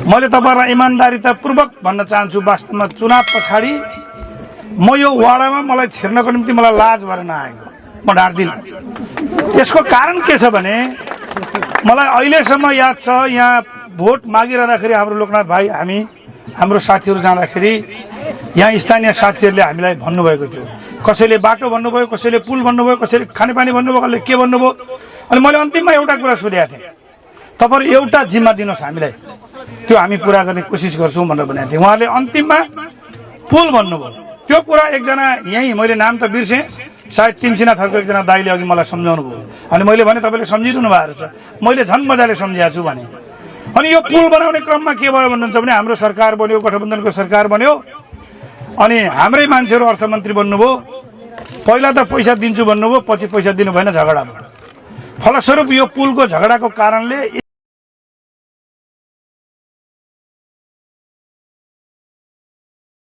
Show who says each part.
Speaker 1: मैले तपाईहरुलाई इमानदारीतापूर्वक भन्न चाहन्छु वास्तवमा चुनाव पछाडि म यो वाडामा मलाई छिर्नको निम्ति मलाई लाज भएर नआएको म ढाड्दिन। यसको कारण के छ भने मलाई अहिलेसम्म याद छ यहाँ भोट मागिरहँदाखेरि हाम्रो लोकनाथ भाइ हाम्रो साथीहरु जाँदाखेरि यहाँ स्थानीय साथीहरुले हामीलाई भन्नुभएको थियो, कसैले बाटो भन्नुभयो, कसैले पुल भन्नुभयो, कसैले खानेपानी भन्नुभयो, कसैले के भन्नुभयो। अनि मैले अन्तिममा एउटा कुरा सोधेको थिएँ, तपाईहरु एउटा जिम्मा दिनुस् हामीलाई, त्यो हामी पूरा गर्ने कोसिस गर्छौं भनेर भनेको थिएँ। उहाँले अन्तिममा पुल भन्नुभयो। त्यो कुरा एकजना यही मैले नाम त बिर्सेँ, सायद तिमसिनाथरको एकजना दाइले अघि मलाई सम्झाउनु भयो। अनि मैले भने तपाईले सम्झिरहनु भएको छ, मैले झन् मजाले सम्झिएको छु भने। अनि यो पुल बनाउने क्रममा के भयो भन्नुहुन्छ भने हाम्रो सरकार बन्यो, गठबन्धनको सरकार बन्यो, अनि हाम्रै मान्छेहरु अर्थमन्त्री बन्नुभयो। पहिला त पैसा दिन्छु भन्नुभयो, पछि पैसा दिनु भएन, झगडा भयो। फलस्वरूप यो पुलको झगडाको कारणले